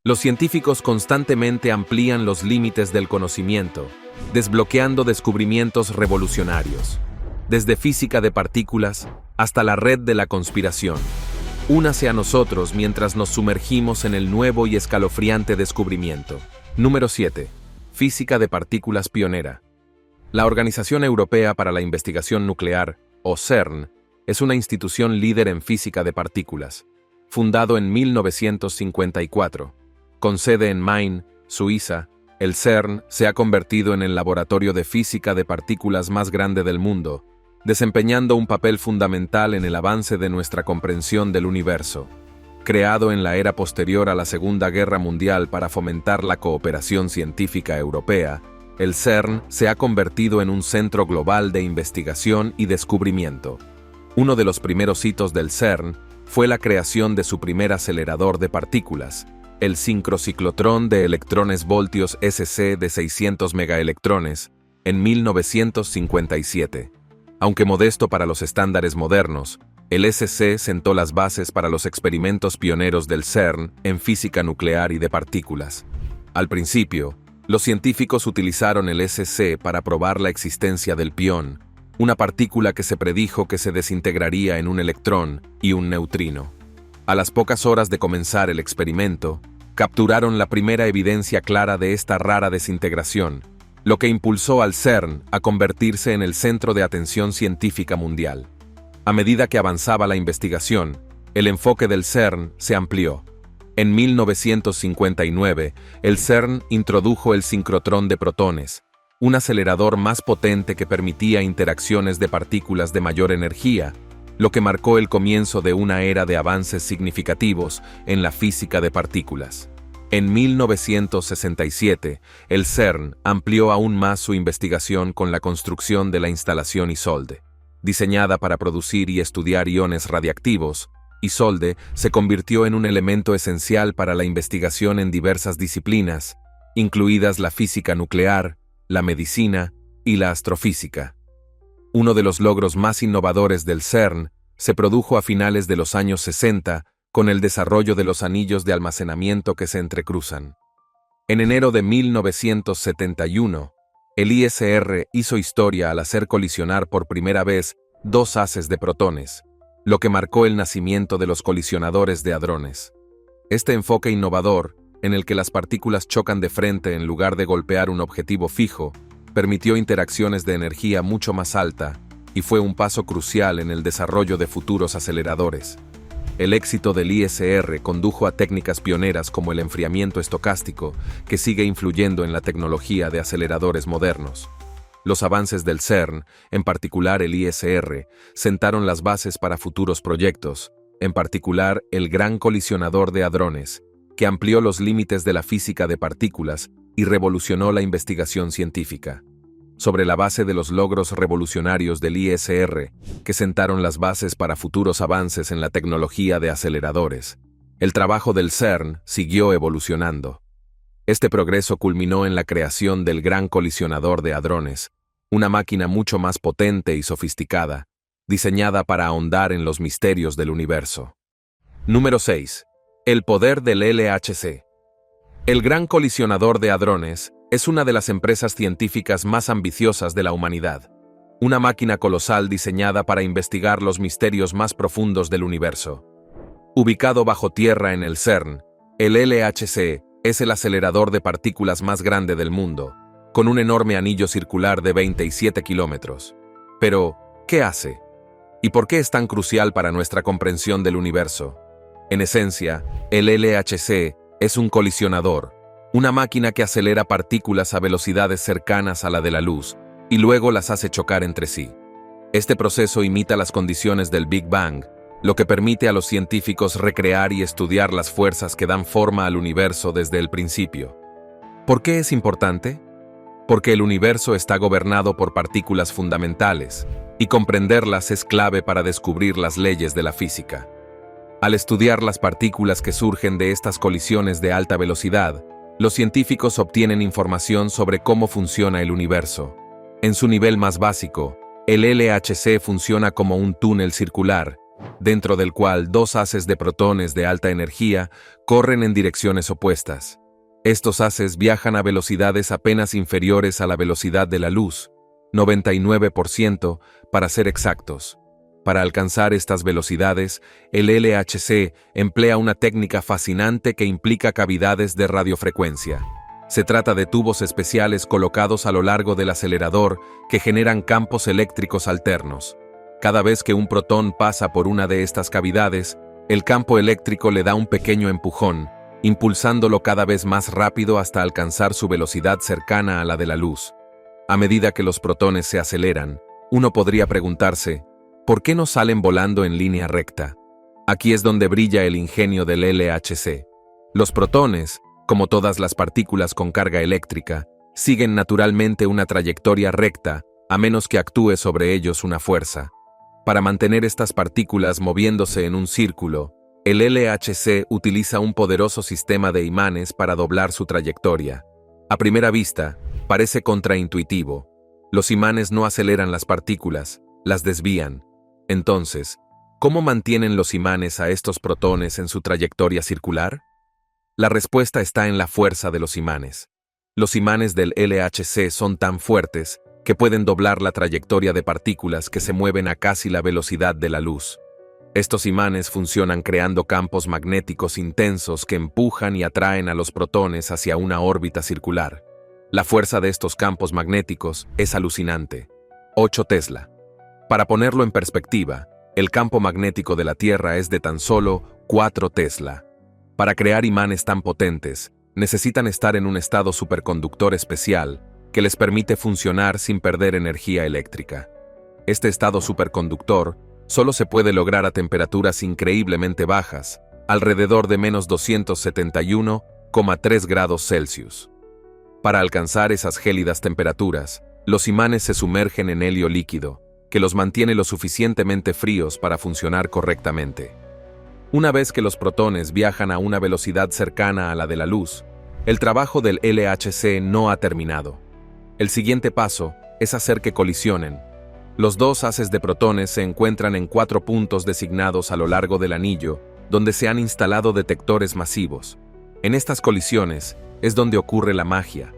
Los científicos constantemente amplían los límites del conocimiento, desbloqueando descubrimientos revolucionarios, desde física de partículas hasta la red de la conspiración. Únase a nosotros mientras nos sumergimos en el nuevo y escalofriante descubrimiento. Número 7. Física de partículas pionera. La Organización Europea para la Investigación Nuclear, o CERN, es una institución líder en física de partículas, fundado en 1954. Con sede en Main, Suiza, el CERN se ha convertido en el laboratorio de física de partículas más grande del mundo, desempeñando un papel fundamental en el avance de nuestra comprensión del universo. Creado en la era posterior a la Segunda Guerra Mundial para fomentar la cooperación científica europea, el CERN se ha convertido en un centro global de investigación y descubrimiento. Uno de los primeros hitos del CERN fue la creación de su primer acelerador de partículas, el sincrociclotrón de electrones voltios SC de 600 megaelectrones, en 1957. Aunque modesto para los estándares modernos, el SC sentó las bases para los experimentos pioneros del CERN en física nuclear y de partículas. Al principio, los científicos utilizaron el SC para probar la existencia del pión, una partícula que se predijo que se desintegraría en un electrón y un neutrino. A las pocas horas de comenzar el experimento, capturaron la primera evidencia clara de esta rara desintegración, lo que impulsó al CERN a convertirse en el centro de atención científica mundial. A medida que avanzaba la investigación, el enfoque del CERN se amplió. En 1959, el CERN introdujo el sincrotrón de protones, un acelerador más potente que permitía interacciones de partículas de mayor energía, lo que marcó el comienzo de una era de avances significativos en la física de partículas. En 1967, el CERN amplió aún más su investigación con la construcción de la instalación Isolde. Diseñada para producir y estudiar iones radiactivos, Isolde se convirtió en un elemento esencial para la investigación en diversas disciplinas, incluidas la física nuclear, la medicina y la astrofísica. Uno de los logros más innovadores del CERN se produjo a finales de los años 60 con el desarrollo de los anillos de almacenamiento que se entrecruzan. En enero de 1971, el ISR hizo historia al hacer colisionar por primera vez dos haces de protones, lo que marcó el nacimiento de los colisionadores de hadrones. Este enfoque innovador, en el que las partículas chocan de frente en lugar de golpear un objetivo fijo, permitió interacciones de energía mucho más alta y fue un paso crucial en el desarrollo de futuros aceleradores. El éxito del ISR condujo a técnicas pioneras como el enfriamiento estocástico, que sigue influyendo en la tecnología de aceleradores modernos. Los avances del CERN, en particular el ISR, sentaron las bases para futuros proyectos, en particular el Gran Colisionador de Hadrones, que amplió los límites de la física de partículas y revolucionó la investigación científica. Sobre la base de los logros revolucionarios del ISR, que sentaron las bases para futuros avances en la tecnología de aceleradores, el trabajo del CERN siguió evolucionando. Este progreso culminó en la creación del Gran Colisionador de Hadrones, una máquina mucho más potente y sofisticada, diseñada para ahondar en los misterios del universo. Número 6. El poder del LHC. El Gran Colisionador de Hadrones es una de las empresas científicas más ambiciosas de la humanidad, una máquina colosal diseñada para investigar los misterios más profundos del universo. Ubicado bajo tierra en el CERN, el LHC es el acelerador de partículas más grande del mundo, con un enorme anillo circular de 27 kilómetros. Pero, ¿qué hace? ¿Y por qué es tan crucial para nuestra comprensión del universo? En esencia, el LHC es un colisionador, una máquina que acelera partículas a velocidades cercanas a la de la luz y luego las hace chocar entre sí. Este proceso imita las condiciones del Big Bang, lo que permite a los científicos recrear y estudiar las fuerzas que dan forma al universo desde el principio. ¿Por qué es importante? Porque el universo está gobernado por partículas fundamentales, y comprenderlas es clave para descubrir las leyes de la física. Al estudiar las partículas que surgen de estas colisiones de alta velocidad, los científicos obtienen información sobre cómo funciona el universo. En su nivel más básico, el LHC funciona como un túnel circular dentro del cual dos haces de protones de alta energía corren en direcciones opuestas. Estos haces viajan a velocidades apenas inferiores a la velocidad de la luz, 99% para ser exactos. Para alcanzar estas velocidades, el LHC emplea una técnica fascinante que implica cavidades de radiofrecuencia. Se trata de tubos especiales colocados a lo largo del acelerador que generan campos eléctricos alternos. Cada vez que un protón pasa por una de estas cavidades, el campo eléctrico le da un pequeño empujón, impulsándolo cada vez más rápido hasta alcanzar su velocidad cercana a la de la luz. A medida que los protones se aceleran, uno podría preguntarse, ¿por qué no salen volando en línea recta? Aquí es donde brilla el ingenio del LHC. Los protones, como todas las partículas con carga eléctrica, siguen naturalmente una trayectoria recta, a menos que actúe sobre ellos una fuerza. Para mantener estas partículas moviéndose en un círculo, el LHC utiliza un poderoso sistema de imanes para doblar su trayectoria. A primera vista, parece contraintuitivo. Los imanes no aceleran las partículas, las desvían. Entonces, ¿cómo mantienen los imanes a estos protones en su trayectoria circular? La respuesta está en la fuerza de los imanes. Los imanes del LHC son tan fuertes que pueden doblar la trayectoria de partículas que se mueven a casi la velocidad de la luz. Estos imanes funcionan creando campos magnéticos intensos que empujan y atraen a los protones hacia una órbita circular. La fuerza de estos campos magnéticos es alucinante. 8 Tesla. Para ponerlo en perspectiva, el campo magnético de la Tierra es de tan solo 4 Tesla. Para crear imanes tan potentes, necesitan estar en un estado superconductor especial que les permite funcionar sin perder energía eléctrica. Este estado superconductor solo se puede lograr a temperaturas increíblemente bajas, alrededor de menos 271,3 grados Celsius. Para alcanzar esas gélidas temperaturas, los imanes se sumergen en helio líquido, que los mantiene lo suficientemente fríos para funcionar correctamente. Una vez que los protones viajan a una velocidad cercana a la de la luz, el trabajo del LHC no ha terminado. El siguiente paso es hacer que colisionen. Los dos haces de protones se encuentran en 4 puntos designados a lo largo del anillo, donde se han instalado detectores masivos. En estas colisiones es donde ocurre la magia.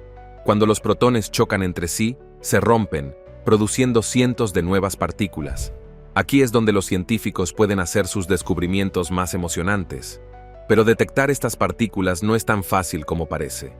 Cuando los protones chocan entre sí, se rompen, produciendo cientos de nuevas partículas. Aquí es donde los científicos pueden hacer sus descubrimientos más emocionantes. Pero detectar estas partículas no es tan fácil como parece.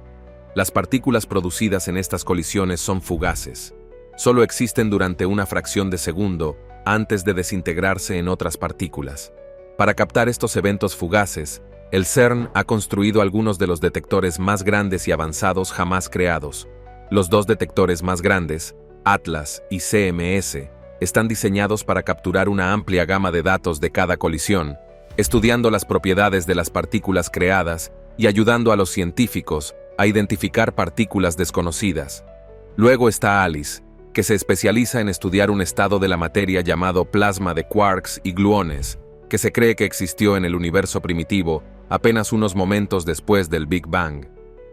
Las partículas producidas en estas colisiones son fugaces. Solo existen durante una fracción de segundo antes de desintegrarse en otras partículas. Para captar estos eventos fugaces, el CERN ha construido algunos de los detectores más grandes y avanzados jamás creados. Los 2 detectores más grandes, Atlas y CMS, están diseñados para capturar una amplia gama de datos de cada colisión, estudiando las propiedades de las partículas creadas y ayudando a los científicos a identificar partículas desconocidas. Luego está ALICE, que se especializa en estudiar un estado de la materia llamado plasma de quarks y gluones, que se cree que existió en el universo primitivo apenas unos momentos después del Big Bang.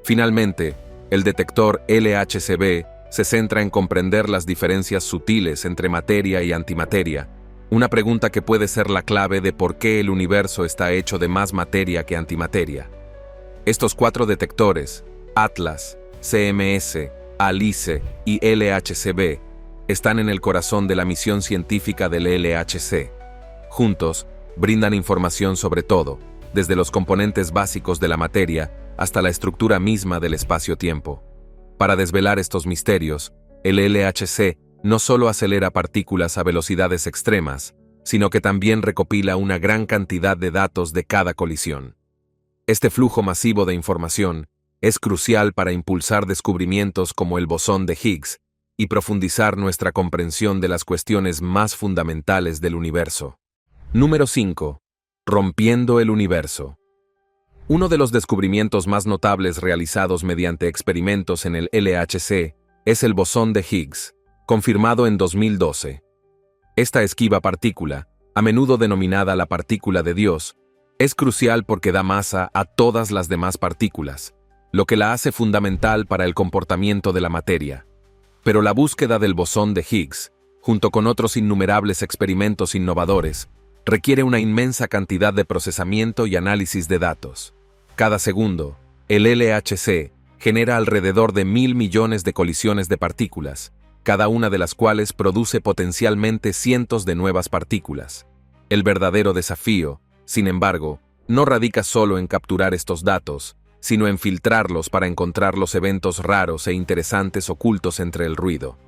Finalmente, el detector LHCb se centra en comprender las diferencias sutiles entre materia y antimateria, una pregunta que puede ser la clave de por qué el universo está hecho de más materia que antimateria. Estos 4 detectores, Atlas, CMS, ALICE y LHCb, están en el corazón de la misión científica del LHC. Juntos, brindan información sobre todo, desde los componentes básicos de la materia hasta la estructura misma del espacio-tiempo. Para desvelar estos misterios, el LHC no solo acelera partículas a velocidades extremas, sino que también recopila una gran cantidad de datos de cada colisión. Este flujo masivo de información es crucial para impulsar descubrimientos como el bosón de Higgs y profundizar nuestra comprensión de las cuestiones más fundamentales del universo. Número 5. Rompiendo el universo. Uno de los descubrimientos más notables realizados mediante experimentos en el LHC es el bosón de Higgs, confirmado en 2012. Esta esquiva partícula, a menudo denominada la partícula de Dios, es crucial porque da masa a todas las demás partículas, lo que la hace fundamental para el comportamiento de la materia. Pero la búsqueda del bosón de Higgs, junto con otros innumerables experimentos innovadores, Requiere una inmensa cantidad de procesamiento y análisis de datos. Cada segundo, el LHC genera alrededor de 1.000 millones de colisiones de partículas, cada una de las cuales produce potencialmente cientos de nuevas partículas. El verdadero desafío, sin embargo, no radica solo en capturar estos datos, sino en filtrarlos para encontrar los eventos raros e interesantes ocultos entre el ruido.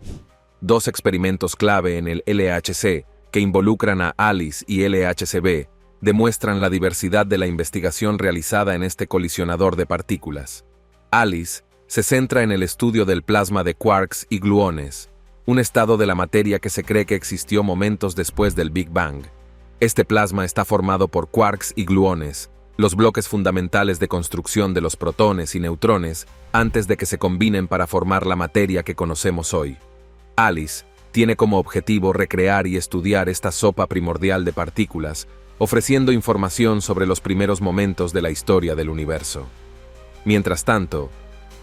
Dos experimentos clave en el LHC, que involucran a ALICE y LHCb, demuestran la diversidad de la investigación realizada en este colisionador de partículas. ALICE se centra en el estudio del plasma de quarks y gluones, un estado de la materia que se cree que existió momentos después del Big Bang. Este plasma está formado por quarks y gluones, los bloques fundamentales de construcción de los protones y neutrones, antes de que se combinen para formar la materia que conocemos hoy. ALICE tiene como objetivo recrear y estudiar esta sopa primordial de partículas, ofreciendo información sobre los primeros momentos de la historia del universo. Mientras tanto,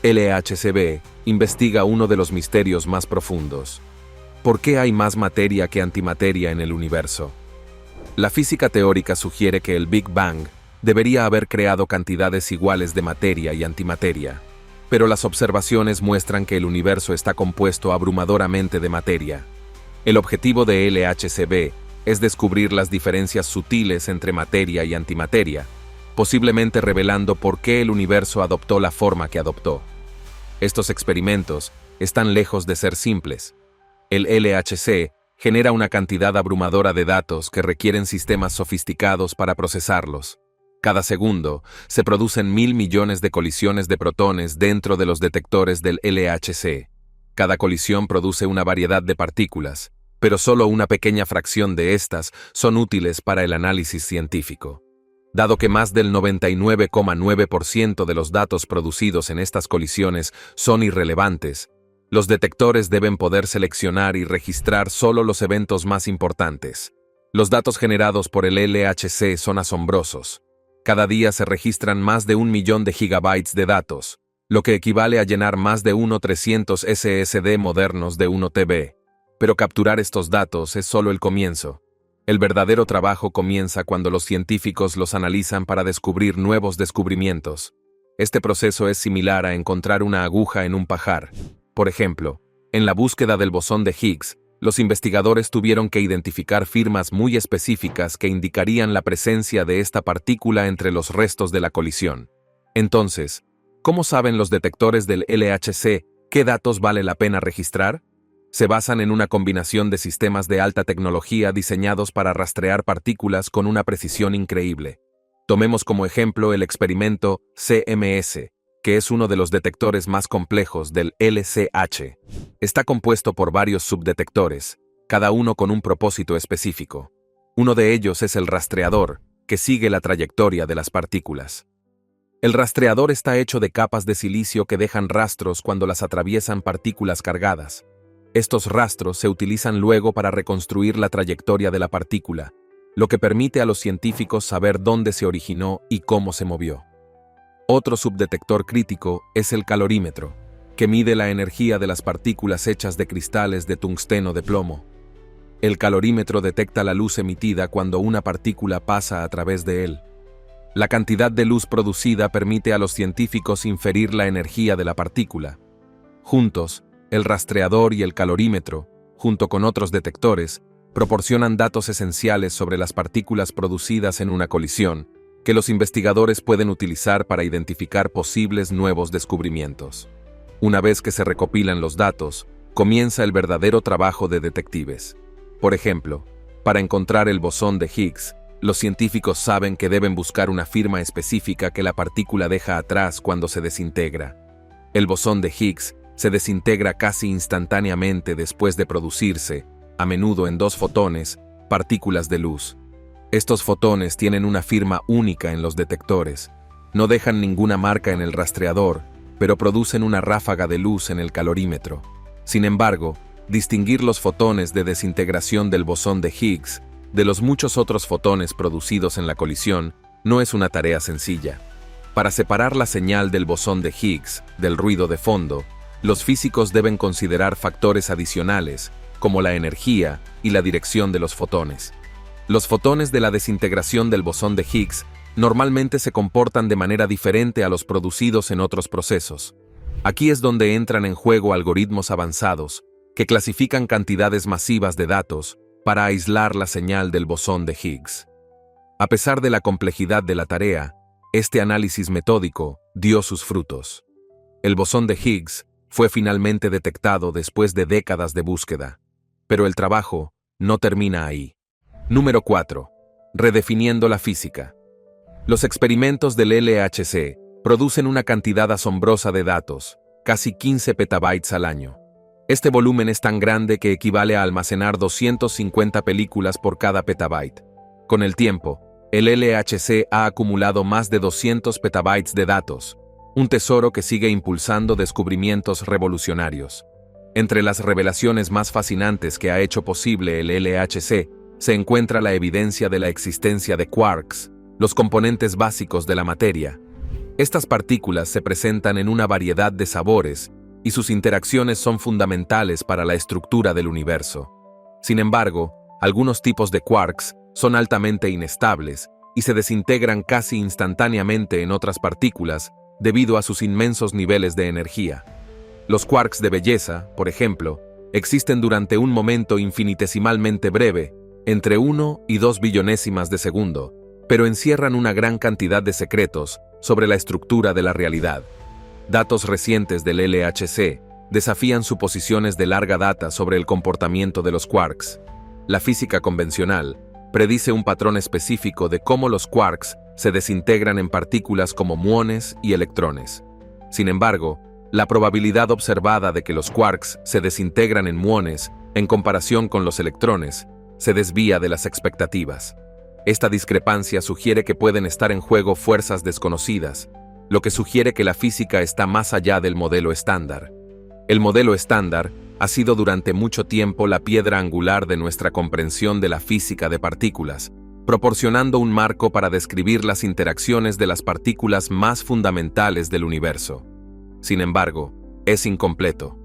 LHCb investiga uno de los misterios más profundos. ¿Por qué hay más materia que antimateria en el universo? La física teórica sugiere que el Big Bang debería haber creado cantidades iguales de materia y antimateria, pero las observaciones muestran que el universo está compuesto abrumadoramente de materia. El objetivo de LHCb es descubrir las diferencias sutiles entre materia y antimateria, posiblemente revelando por qué el universo adoptó la forma que adoptó. Estos experimentos están lejos de ser simples. El LHC genera una cantidad abrumadora de datos que requieren sistemas sofisticados para procesarlos. Cada segundo, se producen 1.000 millones de colisiones de protones dentro de los detectores del LHC. Cada colisión produce una variedad de partículas, pero solo una pequeña fracción de estas son útiles para el análisis científico. Dado que más del 99,9% de los datos producidos en estas colisiones son irrelevantes, los detectores deben poder seleccionar y registrar solo los eventos más importantes. Los datos generados por el LHC son asombrosos. Cada día se registran más de 1 millón de gigabytes de datos, lo que equivale a llenar más de 300 SSD modernos de 1 TB. Pero capturar estos datos es solo el comienzo. El verdadero trabajo comienza cuando los científicos los analizan para descubrir nuevos descubrimientos. Este proceso es similar a encontrar una aguja en un pajar. Por ejemplo, en la búsqueda del bosón de Higgs, los investigadores tuvieron que identificar firmas muy específicas que indicarían la presencia de esta partícula entre los restos de la colisión. Entonces, ¿cómo saben los detectores del LHC qué datos vale la pena registrar? Se basan en una combinación de sistemas de alta tecnología diseñados para rastrear partículas con una precisión increíble. Tomemos como ejemplo el experimento CMS, que es uno de los detectores más complejos del LCH. Está compuesto por varios subdetectores, cada uno con un propósito específico. Uno de ellos es el rastreador, que sigue la trayectoria de las partículas. El rastreador está hecho de capas de silicio que dejan rastros cuando las atraviesan partículas cargadas. Estos rastros se utilizan luego para reconstruir la trayectoria de la partícula, lo que permite a los científicos saber dónde se originó y cómo se movió. Otro subdetector crítico es el calorímetro, que mide la energía de las partículas hechas de cristales de tungsteno de plomo. El calorímetro detecta la luz emitida cuando una partícula pasa a través de él. La cantidad de luz producida permite a los científicos inferir la energía de la partícula. Juntos, el rastreador y el calorímetro, junto con otros detectores, proporcionan datos esenciales sobre las partículas producidas en una colisión, que los investigadores pueden utilizar para identificar posibles nuevos descubrimientos. Una vez que se recopilan los datos, comienza el verdadero trabajo de detectives. Por ejemplo, para encontrar el bosón de Higgs, los científicos saben que deben buscar una firma específica que la partícula deja atrás cuando se desintegra. El bosón de Higgs se desintegra casi instantáneamente después de producirse, a menudo en 2 fotones, partículas de luz. Estos fotones tienen una firma única en los detectores, no dejan ninguna marca en el rastreador, pero producen una ráfaga de luz en el calorímetro. Sin embargo, distinguir los fotones de desintegración del bosón de Higgs de los muchos otros fotones producidos en la colisión no es una tarea sencilla. Para separar la señal del bosón de Higgs del ruido de fondo, los físicos deben considerar factores adicionales, como la energía y la dirección de los fotones. Los fotones de la desintegración del bosón de Higgs normalmente se comportan de manera diferente a los producidos en otros procesos. Aquí es donde entran en juego algoritmos avanzados, que clasifican cantidades masivas de datos para aislar la señal del bosón de Higgs. A pesar de la complejidad de la tarea, este análisis metódico dio sus frutos. El bosón de Higgs fue finalmente detectado después de décadas de búsqueda. Pero el trabajo no termina ahí. Número 4. Redefiniendo la física. Los experimentos del LHC producen una cantidad asombrosa de datos, casi 15 petabytes al año. Este volumen es tan grande que equivale a almacenar 250 películas por cada petabyte. Con el tiempo, el LHC ha acumulado más de 200 petabytes de datos, un tesoro que sigue impulsando descubrimientos revolucionarios. Entre las revelaciones más fascinantes que ha hecho posible el LHC, se encuentra la evidencia de la existencia de quarks, los componentes básicos de la materia. Estas partículas se presentan en una variedad de sabores y sus interacciones son fundamentales para la estructura del universo. Sin embargo, algunos tipos de quarks son altamente inestables y se desintegran casi instantáneamente en otras partículas debido a sus inmensos niveles de energía. Los quarks de belleza, por ejemplo, existen durante un momento infinitesimalmente breve, entre 1 y 2 billonésimas de segundo, pero encierran una gran cantidad de secretos sobre la estructura de la realidad. Datos recientes del LHC desafían suposiciones de larga data sobre el comportamiento de los quarks. La física convencional predice un patrón específico de cómo los quarks se desintegran en partículas como muones y electrones. Sin embargo, la probabilidad observada de que los quarks se desintegran en muones en comparación con los electrones se desvía de las expectativas. Esta discrepancia sugiere que pueden estar en juego fuerzas desconocidas, lo que sugiere que la física está más allá del modelo estándar. El modelo estándar ha sido durante mucho tiempo la piedra angular de nuestra comprensión de la física de partículas, proporcionando un marco para describir las interacciones de las partículas más fundamentales del universo. Sin embargo, es incompleto.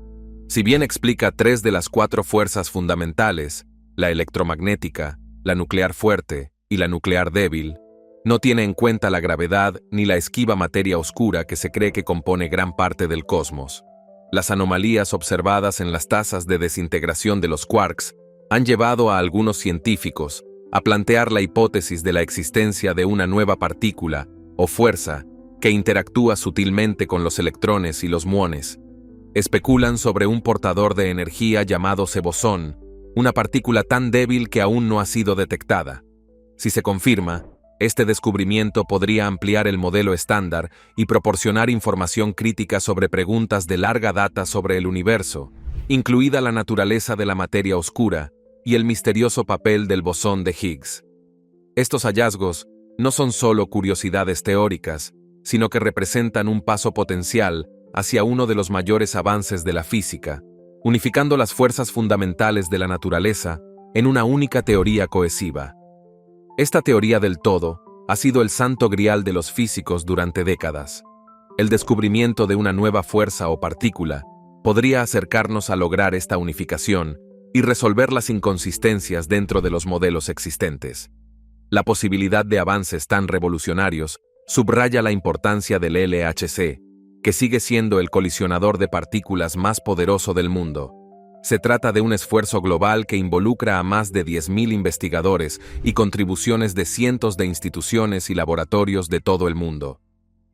Si bien explica 3 de las 4 fuerzas fundamentales, la electromagnética, la nuclear fuerte y la nuclear débil, no tiene en cuenta la gravedad ni la esquiva materia oscura que se cree que compone gran parte del cosmos. Las anomalías observadas en las tasas de desintegración de los quarks han llevado a algunos científicos a plantear la hipótesis de la existencia de una nueva partícula o fuerza que interactúa sutilmente con los electrones y los muones. Especulan sobre un portador de energía llamado bosón, una partícula tan débil que aún no ha sido detectada. Si se confirma, este descubrimiento podría ampliar el modelo estándar y proporcionar información crítica sobre preguntas de larga data sobre el universo, incluida la naturaleza de la materia oscura y el misterioso papel del bosón de Higgs. Estos hallazgos no son solo curiosidades teóricas, sino que representan un paso potencial hacia uno de los mayores avances de la física, unificando las fuerzas fundamentales de la naturaleza en una única teoría cohesiva. Esta teoría del todo ha sido el santo grial de los físicos durante décadas. El descubrimiento de una nueva fuerza o partícula podría acercarnos a lograr esta unificación y resolver las inconsistencias dentro de los modelos existentes. La posibilidad de avances tan revolucionarios subraya la importancia del LHC, que sigue siendo el colisionador de partículas más poderoso del mundo. Se trata de un esfuerzo global que involucra a más de 10.000 investigadores y contribuciones de cientos de instituciones y laboratorios de todo el mundo.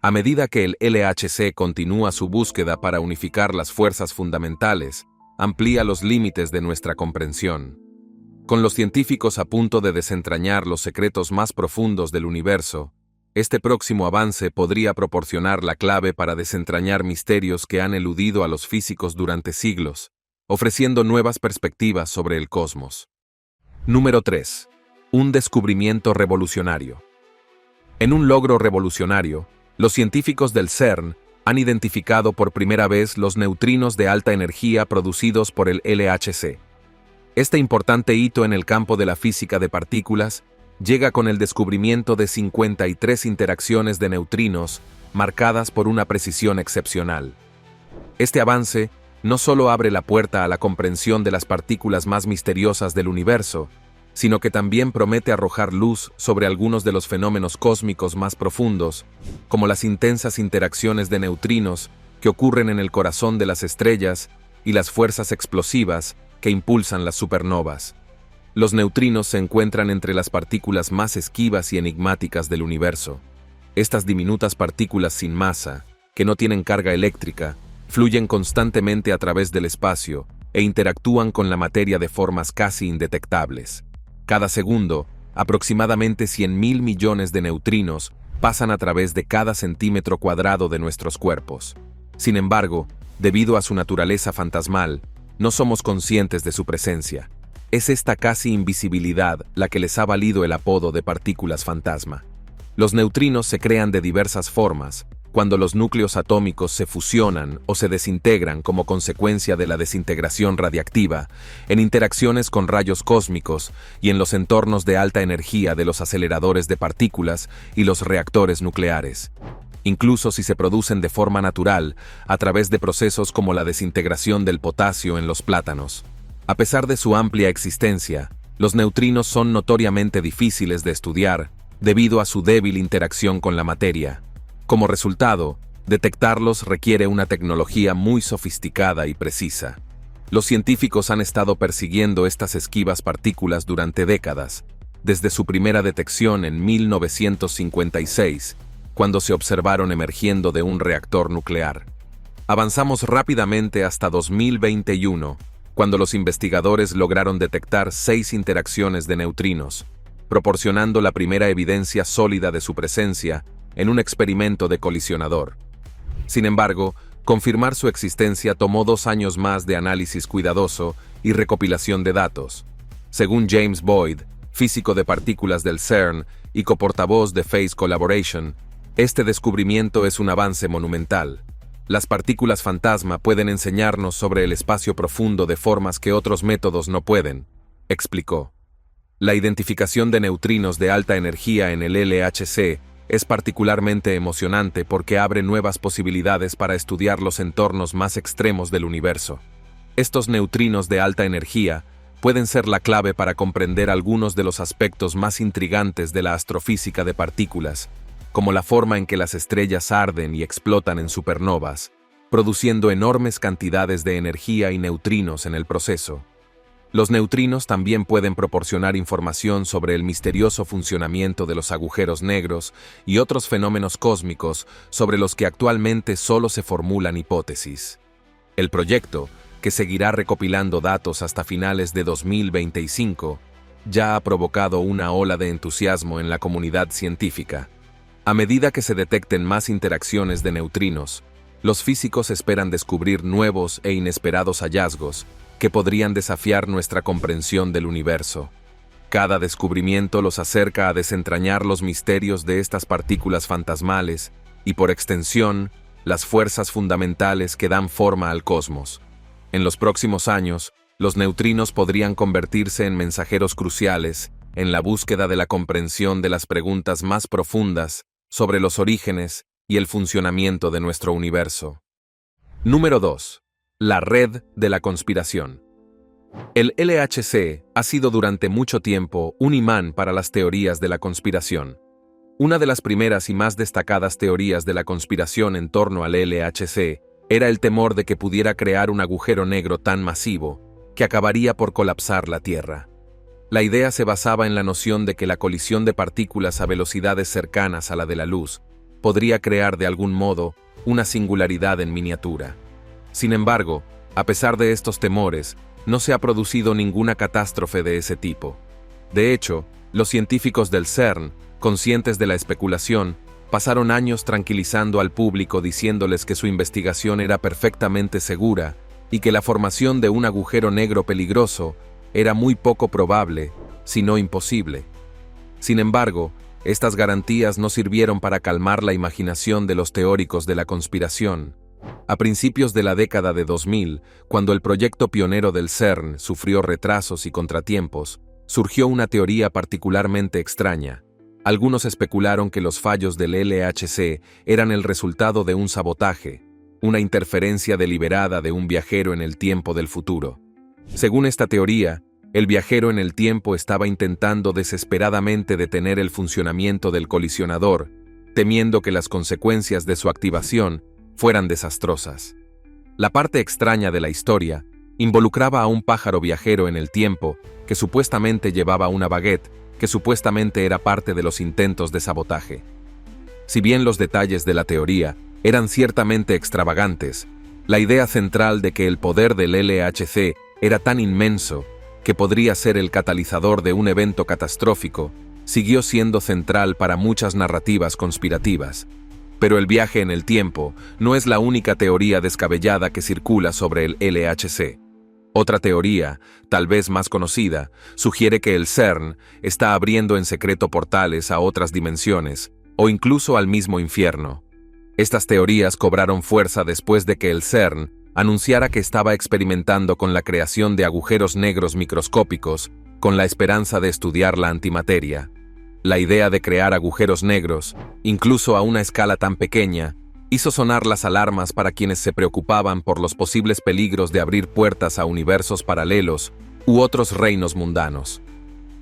A medida que el LHC continúa su búsqueda para unificar las fuerzas fundamentales, amplía los límites de nuestra comprensión. Con los científicos a punto de desentrañar los secretos más profundos del universo, este próximo avance podría proporcionar la clave para desentrañar misterios que han eludido a los físicos durante siglos, ofreciendo nuevas perspectivas sobre el cosmos. Número 3. Un descubrimiento revolucionario. En un logro revolucionario, los científicos del CERN han identificado por primera vez los neutrinos de alta energía producidos por el LHC. Este importante hito en el campo de la física de partículas llega con el descubrimiento de 53 interacciones de neutrinos marcadas por una precisión excepcional. Este avance no solo abre la puerta a la comprensión de las partículas más misteriosas del universo, sino que también promete arrojar luz sobre algunos de los fenómenos cósmicos más profundos, como las intensas interacciones de neutrinos que ocurren en el corazón de las estrellas y las fuerzas explosivas que impulsan las supernovas. Los neutrinos se encuentran entre las partículas más esquivas y enigmáticas del universo. Estas diminutas partículas sin masa, que no tienen carga eléctrica, fluyen constantemente a través del espacio e interactúan con la materia de formas casi indetectables. Cada segundo, aproximadamente 100.000 millones de neutrinos pasan a través de cada centímetro cuadrado de nuestros cuerpos. Sin embargo, debido a su naturaleza fantasmal, no somos conscientes de su presencia. Es esta casi invisibilidad la que les ha valido el apodo de partículas fantasma. Los neutrinos se crean de diversas formas, cuando los núcleos atómicos se fusionan o se desintegran como consecuencia de la desintegración radiactiva, en interacciones con rayos cósmicos y en los entornos de alta energía de los aceleradores de partículas y los reactores nucleares. Incluso si se producen de forma natural, a través de procesos como la desintegración del potasio en los plátanos. A pesar de su amplia existencia, los neutrinos son notoriamente difíciles de estudiar debido a su débil interacción con la materia. Como resultado, detectarlos requiere una tecnología muy sofisticada y precisa. Los científicos han estado persiguiendo estas esquivas partículas durante décadas, desde su primera detección en 1956, cuando se observaron emergiendo de un reactor nuclear. Avanzamos rápidamente hasta 2021, cuando los investigadores lograron detectar 6 interacciones de neutrinos, proporcionando la primera evidencia sólida de su presencia en un experimento de colisionador. Sin embargo, confirmar su existencia tomó 2 años más de análisis cuidadoso y recopilación de datos. Según James Boyd, físico de partículas del CERN y coportavoz de Phase Collaboration, este descubrimiento es un avance monumental. Las partículas fantasma pueden enseñarnos sobre el espacio profundo de formas que otros métodos no pueden, explicó. La identificación de neutrinos de alta energía en el LHC es particularmente emocionante porque abre nuevas posibilidades para estudiar los entornos más extremos del universo. Estos neutrinos de alta energía pueden ser la clave para comprender algunos de los aspectos más intrigantes de la astrofísica de partículas, como la forma en que las estrellas arden y explotan en supernovas, produciendo enormes cantidades de energía y neutrinos en el proceso. Los neutrinos también pueden proporcionar información sobre el misterioso funcionamiento de los agujeros negros y otros fenómenos cósmicos sobre los que actualmente solo se formulan hipótesis. El proyecto, que seguirá recopilando datos hasta finales de 2025, ya ha provocado una ola de entusiasmo en la comunidad científica. A medida que se detecten más interacciones de neutrinos, los físicos esperan descubrir nuevos e inesperados hallazgos que podrían desafiar nuestra comprensión del universo. Cada descubrimiento los acerca a desentrañar los misterios de estas partículas fantasmales y, por extensión, las fuerzas fundamentales que dan forma al cosmos. En los próximos años, los neutrinos podrían convertirse en mensajeros cruciales en la búsqueda de la comprensión de las preguntas más profundas sobre los orígenes y el funcionamiento de nuestro universo. Número 2. La red de la conspiración. El LHC ha sido durante mucho tiempo un imán para las teorías de la conspiración. Una de las primeras y más destacadas teorías de la conspiración en torno al LHC era el temor de que pudiera crear un agujero negro tan masivo que acabaría por colapsar la Tierra. La idea se basaba en la noción de que la colisión de partículas a velocidades cercanas a la de la luz podría crear de algún modo una singularidad en miniatura. Sin embargo, a pesar de estos temores, no se ha producido ninguna catástrofe de ese tipo. De hecho, los científicos del CERN, conscientes de la especulación, pasaron años tranquilizando al público diciéndoles que su investigación era perfectamente segura y que la formación de un agujero negro peligroso era muy poco probable, si no imposible. Sin embargo, estas garantías no sirvieron para calmar la imaginación de los teóricos de la conspiración. A principios de la década de 2000, cuando el proyecto pionero del CERN sufrió retrasos y contratiempos, surgió una teoría particularmente extraña. Algunos especularon que los fallos del LHC eran el resultado de un sabotaje, una interferencia deliberada de un viajero en el tiempo del futuro. Según esta teoría, El viajero en el tiempo estaba intentando desesperadamente detener el funcionamiento del colisionador, temiendo que las consecuencias de su activación fueran desastrosas. La parte extraña de la historia involucraba a un pájaro viajero en el tiempo que supuestamente llevaba una baguette, que supuestamente era parte de los intentos de sabotaje. Si bien los detalles de la teoría eran ciertamente extravagantes, la idea central de que el poder del LHC era tan inmenso que podría ser el catalizador de un evento catastrófico siguió siendo central para muchas narrativas conspirativas. Pero el viaje en el tiempo no es la única teoría descabellada que circula sobre el LHC. Otra teoría, tal vez más conocida, sugiere que el CERN está abriendo en secreto portales a otras dimensiones, o incluso al mismo infierno. Estas teorías cobraron fuerza después de que el CERN anunciara que estaba experimentando con la creación de agujeros negros microscópicos con la esperanza de estudiar la antimateria. La idea de crear agujeros negros, incluso a una escala tan pequeña, hizo sonar las alarmas para quienes se preocupaban por los posibles peligros de abrir puertas a universos paralelos u otros reinos mundanos.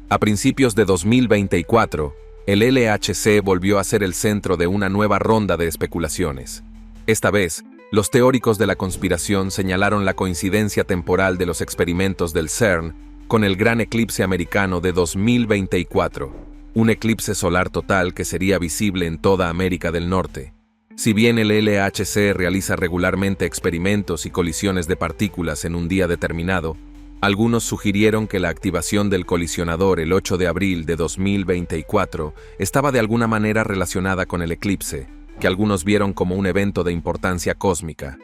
A principios de 2024, el LHC volvió a ser el centro de una nueva ronda de especulaciones. Esta vez, los teóricos de la conspiración señalaron la coincidencia temporal de los experimentos del CERN con el gran eclipse americano de 2024, un eclipse solar total que sería visible en toda América del Norte. Si bien el LHC realiza regularmente experimentos y colisiones de partículas en un día determinado, algunos sugirieron que la activación del colisionador el 8 de abril de 2024 estaba de alguna manera relacionada con el eclipse, que algunos vieron como un evento de importancia cósmica.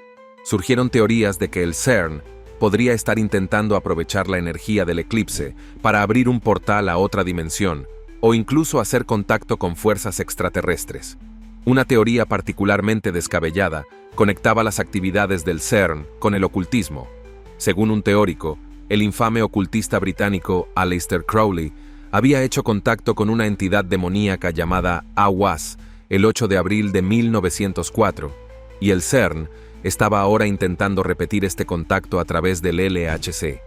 Surgieron teorías de que el CERN podría estar intentando aprovechar la energía del eclipse para abrir un portal a otra dimensión, o incluso hacer contacto con fuerzas extraterrestres. Una teoría particularmente descabellada conectaba las actividades del CERN con el ocultismo. Según un teórico, el infame ocultista británico Aleister Crowley había hecho contacto con una entidad demoníaca llamada Aiwass el 8 de abril de 1904, y el CERN estaba ahora intentando repetir este contacto a través del LHC.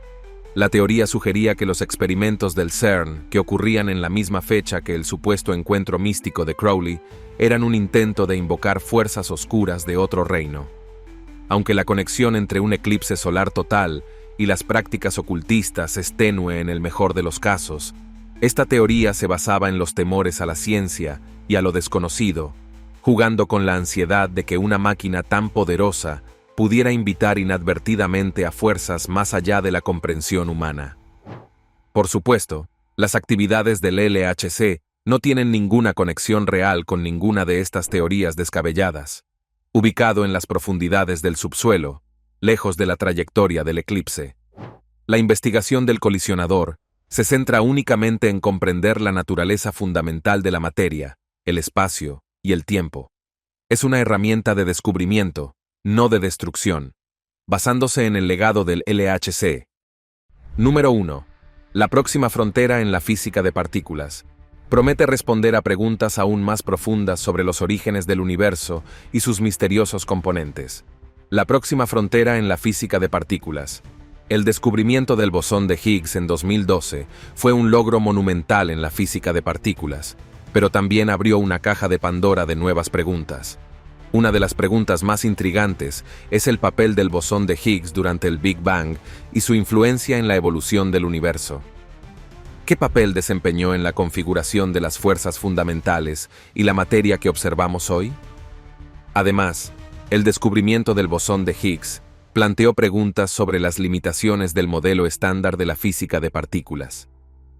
La teoría sugería que los experimentos del CERN, que ocurrían en la misma fecha que el supuesto encuentro místico de Crowley, eran un intento de invocar fuerzas oscuras de otro reino. Aunque la conexión entre un eclipse solar total y las prácticas ocultistas es tenue en el mejor de los casos, esta teoría se basaba en los temores a la ciencia y a lo desconocido, jugando con la ansiedad de que una máquina tan poderosa pudiera invitar inadvertidamente a fuerzas más allá de la comprensión humana. Por supuesto, las actividades del LHC no tienen ninguna conexión real con ninguna de estas teorías descabelladas. Ubicado en las profundidades del subsuelo, lejos de la trayectoria del eclipse, la investigación del colisionador se centra únicamente en comprender la naturaleza fundamental de la materia, el espacio y el tiempo. Es una herramienta de descubrimiento, no de destrucción, basándose en el legado del LHC. Número 1. La próxima frontera en la física de partículas. Promete responder a preguntas aún más profundas sobre los orígenes del universo y sus misteriosos componentes. La próxima frontera en la física de partículas. El descubrimiento del bosón de Higgs en 2012 fue un logro monumental en la física de partículas, pero también abrió una caja de Pandora de nuevas preguntas. Una de las preguntas más intrigantes es el papel del bosón de Higgs durante el Big Bang y su influencia en la evolución del universo. ¿Qué papel desempeñó en la configuración de las fuerzas fundamentales y la materia que observamos hoy? Además, el descubrimiento del bosón de Higgs planteó preguntas sobre las limitaciones del modelo estándar de la física de partículas.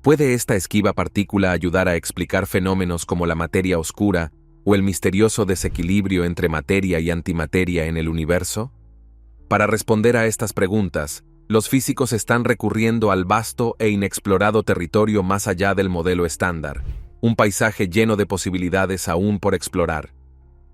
¿Puede esta esquiva partícula ayudar a explicar fenómenos como la materia oscura o el misterioso desequilibrio entre materia y antimateria en el universo? Para responder a estas preguntas, los físicos están recurriendo al vasto e inexplorado territorio más allá del modelo estándar, un paisaje lleno de posibilidades aún por explorar.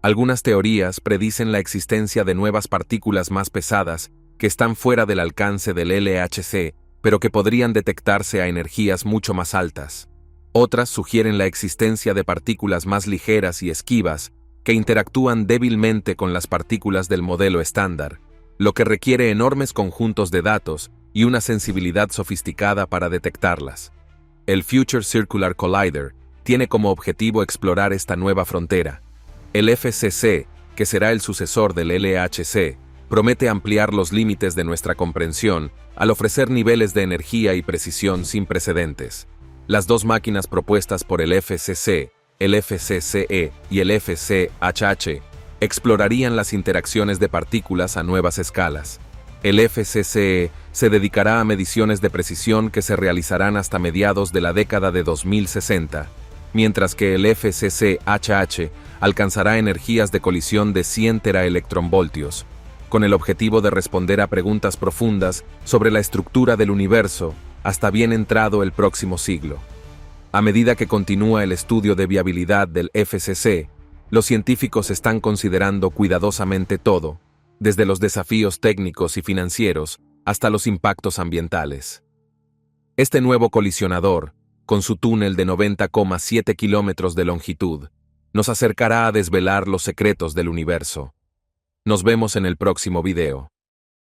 Algunas teorías predicen la existencia de nuevas partículas más pesadas que están fuera del alcance del LHC, pero que podrían detectarse a energías mucho más altas. Otras sugieren la existencia de partículas más ligeras y esquivas que interactúan débilmente con las partículas del modelo estándar, lo que requiere enormes conjuntos de datos y una sensibilidad sofisticada para detectarlas. El Future Circular Collider tiene como objetivo explorar esta nueva frontera. El FCC, que será el sucesor del LHC, promete ampliar los límites de nuestra comprensión al ofrecer niveles de energía y precisión sin precedentes. Las dos máquinas propuestas por el FCC, el FCCE y el FCHH, explorarían las interacciones de partículas a nuevas escalas. El FCCE se dedicará a mediciones de precisión que se realizarán hasta mediados de la década de 2060, mientras que el FCCHH alcanzará energías de colisión de 100 teraelectronvoltios, con el objetivo de responder a preguntas profundas sobre la estructura del universo hasta bien entrado el próximo siglo. A medida que continúa el estudio de viabilidad del FCC, los científicos están considerando cuidadosamente todo, desde los desafíos técnicos y financieros hasta los impactos ambientales. Este nuevo colisionador, con su túnel de 90,7 kilómetros de longitud, nos acercará a desvelar los secretos del universo. Nos vemos en el próximo video.